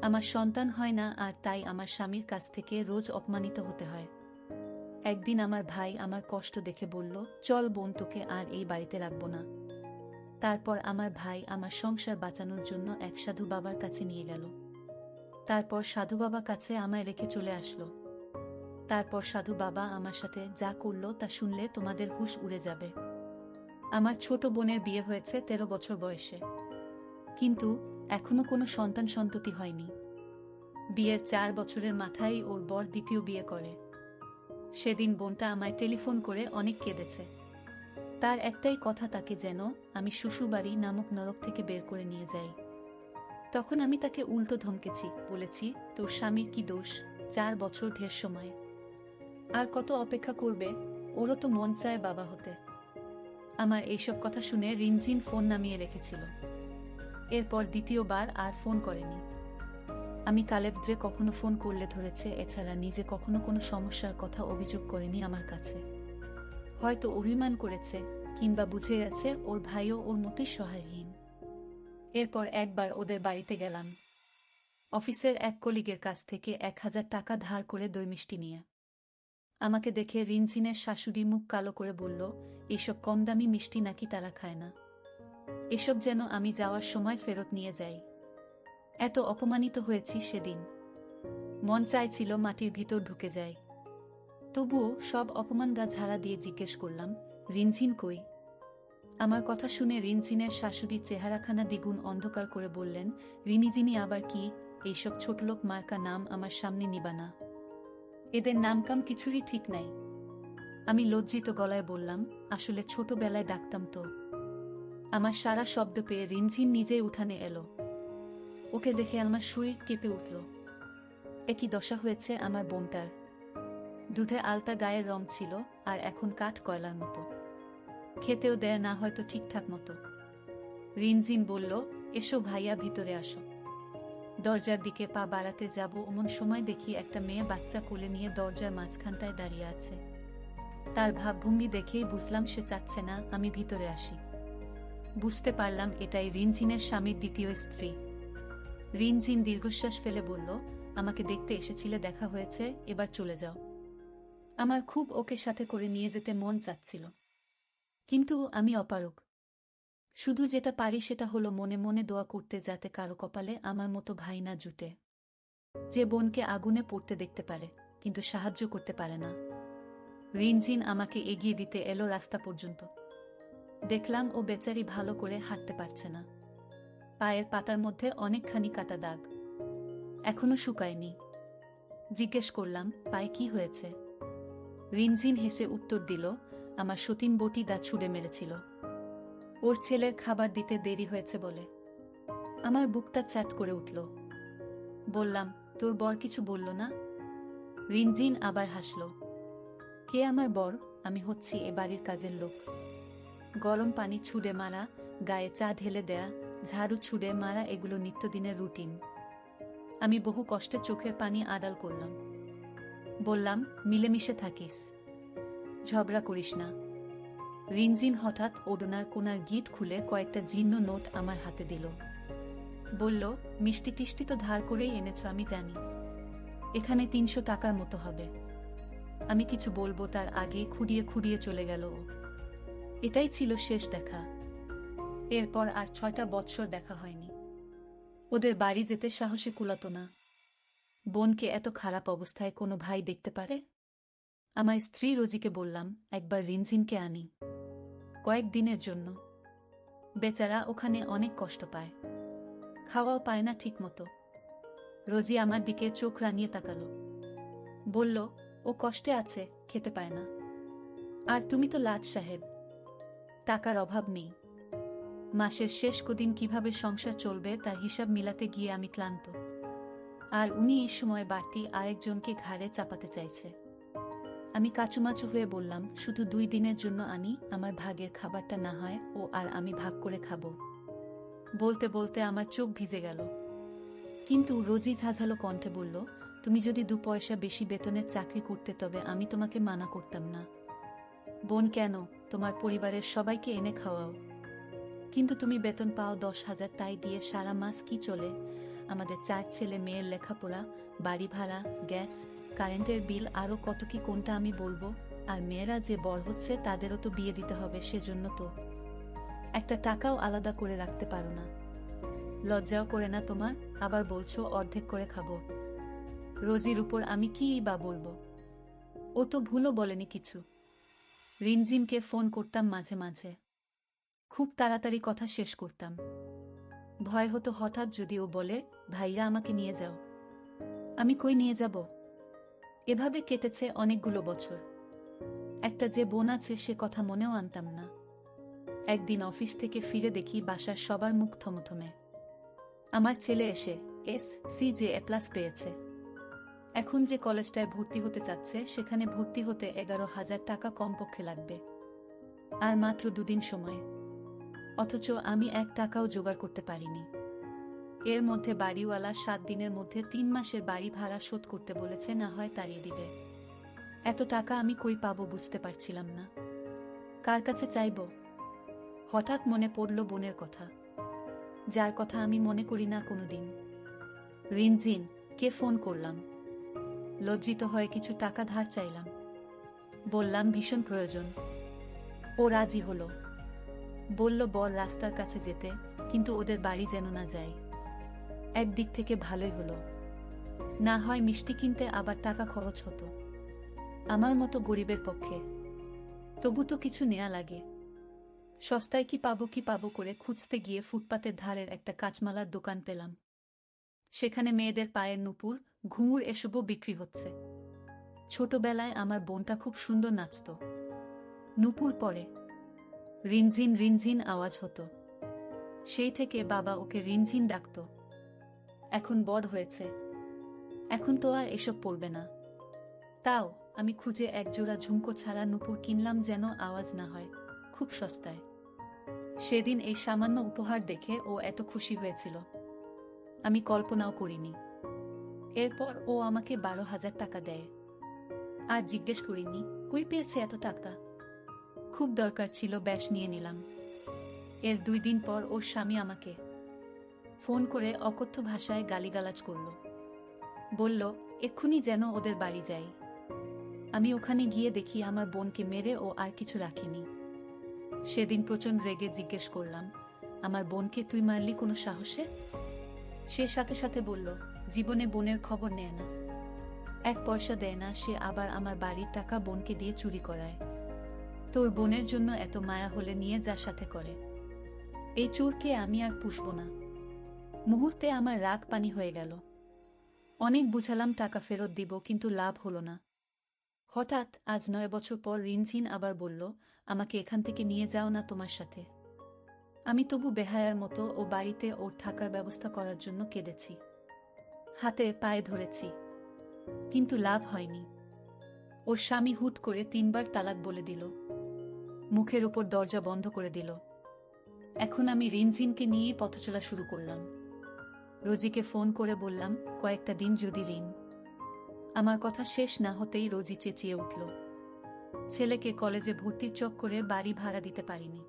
আমার সন্তান হয় না, আর তাই আমার স্বামীর কাছ থেকে রোজ অপমানিত হতে হয়। একদিন আমার ভাই আমার কষ্ট দেখে বলল, চল বোন, তোকে আর এই বাড়িতে রাখবো না। তারপর আমার ভাই আমার সংসার বাঁচানোর জন্য এক সাধু বাবার কাছে নিয়ে গেল। তারপর সাধু বাবা কাছে আমায় রেখে চলে আসলো। তারপর সাধু বাবা আমার সাথে যা করলো তা শুনলে তোমাদের হুঁশ উড়ে যাবে। আমার ছোট বোনের বিয়ে হয়েছে 13 বছর বয়সে, কিন্তু এখনো কোনো সন্তান সন্ততি হয়নি। বিয়ের 4 বছরের মাথায় ওর বর দ্বিতীয় বিয়ে করে। সেদিন বোনটা আমায় টেলিফোন করে অনেক কেঁদেছে। তার একটাই কথা, তাকে যেন আমি শ্বশুরবাড়ি নামক নরক থেকে বের করে নিয়ে যাই। তখন আমি তাকে উল্টো ধমকেছি, বলেছি, তোর স্বামীর কি দোষ? 4 বছর ঢের সময়, আর কত অপেক্ষা করবে? ওরও তো মন চায় বাবা হতে। আমার এইসব কথা শুনে রিনঝিন ফোন নামিয়ে রেখেছিল। এরপর দ্বিতীয়বার আর ফোন করেনি। আমি কালেভদ্রে কখনো ফোন করলে ধরেছে, এছাড়া নিজে কখনো কোনো সমস্যার কথা অভিযোগ করেনি আমার কাছে। হয়তো অভিমান করেছে, কিংবা বুঝে গেছে ওর ভাইও ওর মতোই সহায়হীন। এরপর একবার ওদের বাড়িতে গেলাম, অফিসের এক কলিগের কাছ থেকে 1000 টাকা ধার করে দই মিষ্টি নিয়ে। আমাকে দেখে রিনঝিনের শাশুড়ি মুখ কালো করে বলল, এইসব কম দামি মিষ্টি নাকি তারা খায় না, এসব যেন আমি যাওয়ার সময় ফেরত নিয়ে যাই। এত অপমানিত হয়েছি সেদিন, মন চাইছিল মাটির ভিতর ঢুকে যায়। তবুও সব অপমান গা ঝাড়া দিয়ে জিজ্ঞেস করলাম, রিনঝিন কই? আমার কথা শুনে রিনঝিনের শাশুড়ি চেহারাখানা দ্বিগুণ অন্ধকার করে বললেন, রিনিজিনি আবার কি? এইসব ছোটলোক মার্কা নাম আমার সামনে নিবা না, এদের নামকাম কিছুরই ঠিক নাই। আমি লজ্জিত গলায় বললাম, আসলে ছোটবেলায় ডাকতাম তো। আমার সারা শব্দ পেয়ে রিনঝিন নিজেই উঠানে এলো। ওকে দেখে আমার শরীর কেঁপে উঠল। একই দশা হয়েছে আমার বোনটার। দুধে আলতা গায়ের রং ছিল, আর এখন কাঠ কয়লার মতো। খেতেও দেয় না হয়তো ঠিকঠাক মতো। রিনঝিন বলল, এসো ভাইয়া, ভিতরে আসো। দরজার দিকে পা বাড়াতে যাব, এমন সময় দেখি একটা মেয়ে বাচ্চা কোলে নিয়ে দরজার মাঝখানটায় দাঁড়িয়ে আছে। তার ভাবভঙ্গি দেখেই বুঝলাম সে চাচ্ছে না আমি ভিতরে আসি। বুঝতে পারলাম এটাই রিনঝিনের স্বামীর দ্বিতীয় স্ত্রী। রিনঝিন দীর্ঘশ্বাস ফেলে বলল, আমাকে দেখতে এসেছিলে, দেখা হয়েছে, এবার চলে যাও। আমার খুব ওকে সাথে করে নিয়ে যেতে মন চাচ্ছিল, কিন্তু আমি অপারগ। শুধু যেটা পারি সেটা হলো মনে মনে দোয়া করতে, যাতে কারো কপালে আমার মতো ভাই না জুটে, যে বোনকে আগুনে পড়তে দেখতে পারে কিন্তু সাহায্য করতে পারে না। রিনঝিন আমাকে এগিয়ে দিতে এলো রাস্তা পর্যন্ত। দেখলাম ও বেচারি ভালো করে হাঁটতে পারছে না। পায়ের পাতার মধ্যে অনেকখানি কাটা দাগ, এখনো শুকায়নি। জিজ্ঞেস করলাম, পায়ে কি হয়েছে? রিনঝিন হেসে উত্তর দিল, আমার সতীন বটি দা ছুঁড়ে মেরেছিল, ওর ছেলের খাবার দিতে দেরি হয়েছে বলে। আমার বুকটা চ্যাট করে উঠল। বললাম, তোর বর কিছু বলল না? রিনঝিন আবার হাসল। কে আমার বর? আমি হচ্ছি এ বাড়ির কাজের লোক। গরম পানি ছুঁড়ে মারা, গায়ে চা ঢেলে দেয়া, ঝাড়ু ছুঁড়ে মারা, এগুলো নিত্যদিনের রুটিন। আমি বহু কষ্টে চোখের পানি আড়াল করলাম। বললাম, মিলেমিশে থাকিস, ঝগড়া করিস না। রিনঝিন হঠাৎ ওড়নার কোনার গিট খুলে কয়েকটা জীর্ণ নোট আমার হাতে দিল। বলল, মিষ্টি টিষ্টি তো ধার করেই এনেছ আমি জানি, এখানে 300 টাকার মতো হবে। আমি কিছু বলবো তার আগে খুঁড়িয়ে খুঁড়িয়ে চলে গেল ও। এটাই ছিল শেষ দেখা। এরপর আর 6টা বৎসর দেখা হয়নি। ওদের বাড়ি যেতে সাহসে কুলাতো না। বোনকে এত খারাপ অবস্থায় কোনো ভাই দেখতে পারে? আমার স্ত্রী রোজিকে বললাম, একবার রিনঝিনকে আনি, কয়েকদিনের জন্য। বেচারা ওখানে অনেক কষ্ট পায়, খাওয়াও পায় না ঠিক মতো। রোজি আমার দিকে চোখ রাঙিয়ে তাকালো, বলল, ও কষ্টে আছে, খেতে পায় না। আর তুমি তো লাট সাহেব, টাকার অভাব নেই। মাসের শেষ কদিন কিভাবে সংসার চলবে তার হিসাব মিলাতে গিয়ে আমি ক্লান্ত। আর উনি এই সময় বাড়তি আরেকজনকে ঘাড়ে চাপাতে চাইছে। আমি কাচুমাচু হয়ে বললাম, শুধু 2 দিনের জন্য আনি, আমার ভাগের খাবারটা না হয় ও আর আমি ভাগ করে খাবো। বলতে বলতে আমার চোখ ভিজে গেল। কিন্তু রোজি ঝাঁঝালো কণ্ঠে বলল, তুমি যদি 2 পয়সা বেশি বেতনের চাকরি করতে তবে আমি তোমাকে মানা করতাম না। বোন কেন, তোমার পরিবারের সবাইকে এনে খাওয়াও। কিন্তু তুমি বেতন পাও 10,000, তাই দিয়ে সারা মাস কি চলে? আমাদের 4 ছেলে মেয়ের লেখাপড়া, বাড়ি ভাড়া, গ্যাস, কারেন্টের বিল, আরও কত কি কোনটা আমি বলবো। আর মেয়েরা যে বড় হচ্ছে তাদেরও তো বিয়ে দিতে হবে, সেজন্য তো একটা টাকাও আলাদা করে রাখতে পারো না। লজ্জাও করে না তোমার? আবার বলছো অর্ধেক করে খাবো। রোজির উপর আমি কীই বা বলবো? ও তো ভুলও বলেনি কিছু। রিনজিনকে ফোন করতাম মাঝে মাঝে, খুব তাড়াতাড়ি কথা শেষ করতাম। ভয় হতো হঠাৎ যদি ও বলে, ভাইয়া আমাকে নিয়ে যাও। আমি কই নিয়ে যাব? এভাবে কেটেছে অনেকগুলো বছর। একটা যে বোন আছে সে কথা মনেও আনতাম না। একদিন অফিস থেকে ফিরে দেখি বাসার সবার মুখ থমথমে। আমার ছেলে এসে SCJA+ পেয়েছে। এখন যে কলেজটায় ভর্তি হতে চাচ্ছে সেখানে ভর্তি হতে 11,000 টাকা কমপক্ষে লাগবে। আর মাত্র 2 দিন সময়, অথচ আমি 1 টাকাও জোগাড় করতে পারিনি। এর মধ্যে বাড়িওয়ালা 7 দিনের মধ্যে 3 মাসের বাড়ি ভাড়া শোধ করতে বলেছে, না হয় তাড়িয়ে দিবে। এত টাকা আমি কই পাবো বুঝতে পারছিলাম না। কার কাছে চাইব? হঠাৎ মনে পড়ল বোনের কথা, যার কথা আমি মনে করি না কোনোদিন। রিনজিন কে ফোন করলাম। লজ্জিত হয়ে কিছু টাকা ধার চাইলাম। বললাম ভীষণ প্রয়োজন। ও রাজি হলো। বলল বর রাস্তার কাছে যেতে, কিন্তু ওদের বাড়ি যেন না যায়। একদিক থেকে ভালোই হলো, না হয় মিষ্টি কিনতে আবার টাকা খরচ হতো আমার মতো গরিবের পক্ষে। তবু তো কিছু নেয়া লাগে। সস্তায় কি পাবো করে খুঁজতে গিয়ে ফুটপাতের ধারের একটা কাঁচমালার দোকান পেলাম। সেখানে মেয়েদের পায়ের নুপুর, ঘুঙুর এসবও বিক্রি হচ্ছে। ছোটবেলায় আমার বোনটা খুব সুন্দর নাচত। নুপুর পরে রিনঝিন রিনঝিন আওয়াজ হতো। সেই থেকে বাবা ওকে রিনঝিন ডাকত। এখন বড় হয়েছে, এখন তো আর এসব পরবে না। তাও আমি খুঁজে একজোড়া ঝুমকো ছাড়া নুপুর কিনলাম যেন আওয়াজ না হয়, খুব সস্তায়। সেদিন এই সামান্য উপহার দেখে ও এত খুশি হয়েছিল, আমি কল্পনাও করিনি। এরপর ও আমাকে 12,000 টাকা দেয়। আর জিজ্ঞেস করিনি কই পেয়েছে এত টাকা। খুব দরকার ছিল, ব্যাস নিয়ে নিলাম। এর 2 দিন পর ওর স্বামী আমাকে ফোন করে অকথ্য ভাষায় গালিগালাজ করল। বলল এক্ষুনি যেন ওদের বাড়ি যাই। আমি ওখানে গিয়ে দেখি আমার বোনকে মেরে ও আর কিছু রাখিনি। সেদিন প্রচণ্ড রেগে জিজ্ঞেস করলাম, আমার বোনকে তুই মারলি কোনো সাহসে? সে সাথে সাথে বলল, জীবনে বোনের খবর নেয় না, 1 পয়সা দেয় না, সে আবার আমার বাড়ির টাকা বোনকে দিয়ে চুরি করায়। তোর বোনের জন্য এত মায়া হলে নিয়ে যা, সাথে করে। এই চোরকে আমি আর পুষব না। মুহূর্তে আমার রাগ পানি হয়ে গেল। অনেক বুঝালাম টাকা ফেরত দিব, কিন্তু লাভ হলো না। হঠাৎ আজ 9 বছর পর রিনঝিন আবার বলল, আমাকে এখান থেকে নিয়ে যাও না তোমার সাথে। আমি তবু বেহায়ার মতো ও বাড়িতে ওর থাকার ব্যবস্থা করার জন্য কেঁদেছি, হাতে পায়ে ধরেছি, কিন্তু লাভ হয়নি। ওর স্বামী হুট করে 3 বার তালাক বলে দিল, মুখের উপর দরজা বন্ধ করে দিল। এখন আমি রিনঝিনকে নিয়েই পথচলা শুরু করলাম। রোজিকে ফোন করে বললাম, কয়েকটা দিন যদি রিন। আমার কথা শেষ না হতেই রোজি চেঁচিয়ে উঠল, ছেলেকে কলেজে ভর্তির চক্করে বাড়ি ভাড়া দিতে পারিনি,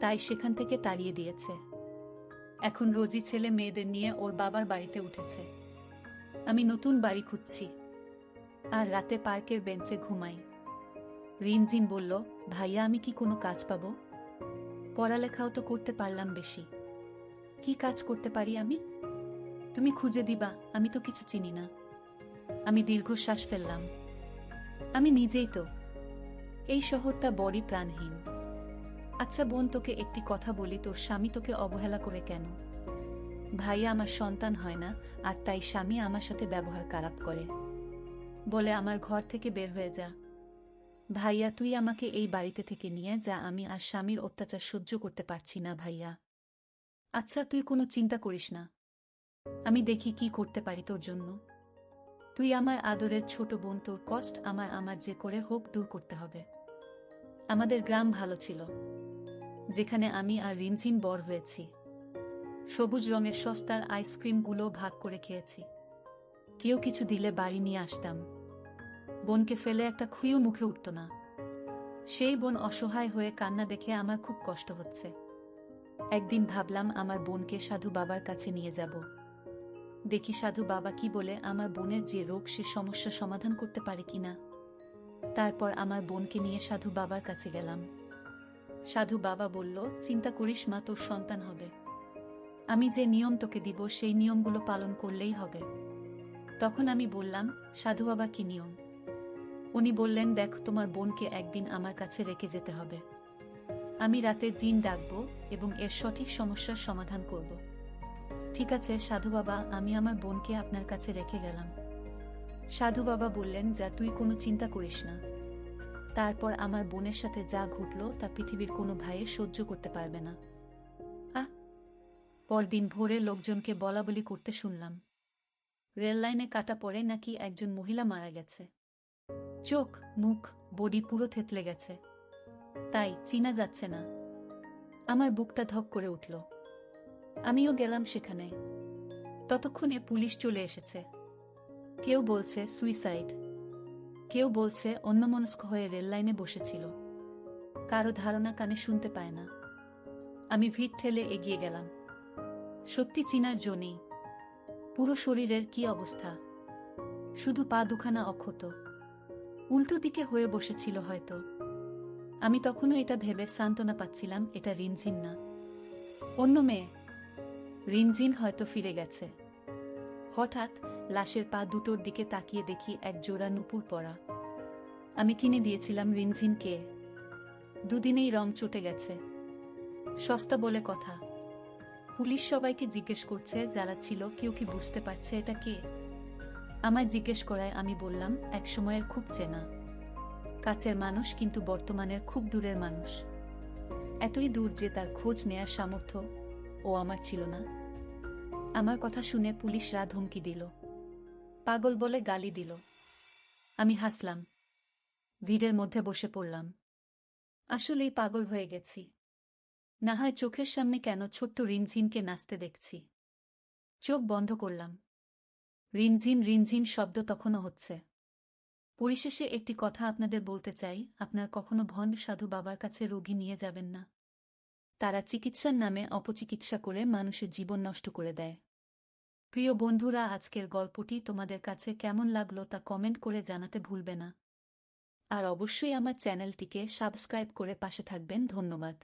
তাই সেখান থেকে তাড়িয়ে দিয়েছে। এখন রোজি ছেলে মেয়েদের নিয়ে ওর বাবার বাড়িতে উঠেছে। আমি নতুন বাড়ি খুঁজছি, আর রাতে পার্কের বেঞ্চে ঘুমাই। রিনঝিন বলল, ভাইয়া আমি কি কোনো কাজ পাবো? পড়ালেখাও তো করতে পারলাম বেশি, কি কাজ করতে পারি আমি? তুমি খুঁজে দিবা, আমি তো কিছু চিনি না। আমি দীর্ঘশ্বাস ফেললাম। আমি নিজেই তো। এই শহরটা বড়ই প্রাণহীন। আচ্ছা বোন, তোকে একটি কথা বলি, তোর স্বামী তোকে অবহেলা করে কেন? ভাইয়া আমার সন্তান হয় না, আর তাই স্বামী আমার সাথে ব্যবহার খারাপ করে, বলে আমার ঘর থেকে বের হয়ে যা। ভাইয়া তুই আমাকে এই বাড়িতে থেকে নিয়ে যা, আমি আর স্বামীর অত্যাচার সহ্য করতে পারছি না ভাইয়া। আচ্ছা তুই কোনো চিন্তা করিস না, আমি দেখি কি করতে পারি তোর জন্য। তুই আমার আদরের ছোট বোন, তোর কষ্ট আমার যে করে হোক দূর করতে হবে। আমাদের গ্রাম ভালো ছিল, যেখানে আমি আর রিনঝিন বড় হয়েছি। সবুজ রঙের সস্তার আইসক্রিমগুলো ভাগ করে খেয়েছি। কেউ কিছু দিলে বাড়ি নিয়ে আসতাম। বোনকে ফেলে একটা খুইও মুখে উঠত না। সেই বোন অসহায় হয়ে কান্না দেখে আমার খুব কষ্ট হচ্ছে। একদিন ভাবলাম আমার বোনকে সাধু বাবার কাছে নিয়ে যাব। দেখি সাধু বাবা কি বলে, আমার বোনের যে রোগ সে সমস্যা সমাধান করতে পারে কিনা। তারপর আমার বোনকে নিয়ে সাধু বাবার কাছে গেলাম। সাধু বাবা বলল, চিন্তা করিস মা, তোর সন্তান হবে। আমি যে নিয়ম তোকে দিব সেই নিয়মগুলো পালন করলেই হবে। তখন আমি বললাম, সাধু বাবা কি নিয়ম? উনি বললেন, দেখ, তোমার বোনকে একদিন আমার কাছে রেখে যেতে হবে। আমি রাতে জিন ডাকব এবং এর সঠিক সমস্যার সমাধান করব। ঠিক আছে সাধু বাবা, আমি আমার বোনকে আপনার কাছে রেখে গেলাম। সাধু বাবা বললেন, যা, তুই কোনো চিন্তা করিস না। তারপর আমার বোনের সাথে যা ঘটল তা পৃথিবীর কোনো ভাইয়ে সহ্য করতে পারবে না। পরদিন ভোরে লোকজনকে বলাবলি করতে শুনলাম, রেললাইনে কাটা পড়ে নাকি একজন মহিলা মারা গেছে। চোখ, মুখ, বডি পুরো থেতলে গেছে, তাই চিনা যাচ্ছে না। আমার বুকটা ধক করে উঠল। আমিও গেলাম সেখানে। ততক্ষণে পুলিশ চলে এসেছে। কেউ বলছে সুইসাইড, কেউ বলছে অন্যমনস্ক হয়ে রেললাইনে বসেছিল। কারো ধারণা কানে শুনতে পায় না। আমি ভিড় ঠেলে এগিয়ে গেলাম। সত্যি চিনার জো নেই। পুরো শরীরের কি অবস্থা, শুধু পা দুখানা অক্ষত, উল্টো দিকে হয়ে বসেছিল হয়তো। আমি তখনও এটা ভেবে সান্ত্বনা পাচ্ছিলাম, এটা রিনঝিন না, অন্য মেয়ে। রিনঝিন হয়তো ফিরে গেছে। হঠাৎ লাশের পা দুটোর দিকে তাকিয়ে দেখি এক জোড়া নুপুর পরা। আমি কিনে দিয়েছিলাম রিনঝিনকে। দুদিনেই রং চটে গেছে। সস্তা বলে কথা। পুলিশ সবাইকে জিজ্ঞেস করছে যারা ছিল, কেউ কি বুঝতে পারছে এটা কে? আমায় জিজ্ঞেস করায় আমি বললাম, এক সময়ের খুব চেনা কাছের মানুষ, কিন্তু বর্তমানের খুব দূরের মানুষ। এতই দূর যে তার খোঁজ নেয়ার সামর্থ্য ও আমার ছিল না। আমার কথা শুনে পুলিশরা ধমকি দিল, পাগল বলে গালি দিল। আমি হাসলাম, ভিড়ের মধ্যে বসে পড়লাম। আসলেই পাগল হয়ে গেছি। না হয় চোখের সামনে কেন ছোট্ট রিনঝিনকে নাচতে দেখছি। চোখ বন্ধ করলাম। রিনঝিন রিনঝিন শব্দ তখনও হচ্ছে। পরিশেষে একটি কথা আপনাদের বলতে চাই, আপনার কখনো ভণ্ড সাধু বাবার কাছে রোগী নিয়ে যাবেন না। তারা চিকিৎসার নামে অপচিকিৎসা করে মানুষের জীবন নষ্ট করে দেয়। প্রিয় বন্ধুরা, আজকের গল্পটি তোমাদের কাছে কেমন লাগলো তা কমেন্ট করে জানাতে ভুলবে না। আর অবশ্যই আমার চ্যানেলটিকে সাবস্ক্রাইব করে পাশে থাকবেন। ধন্যবাদ।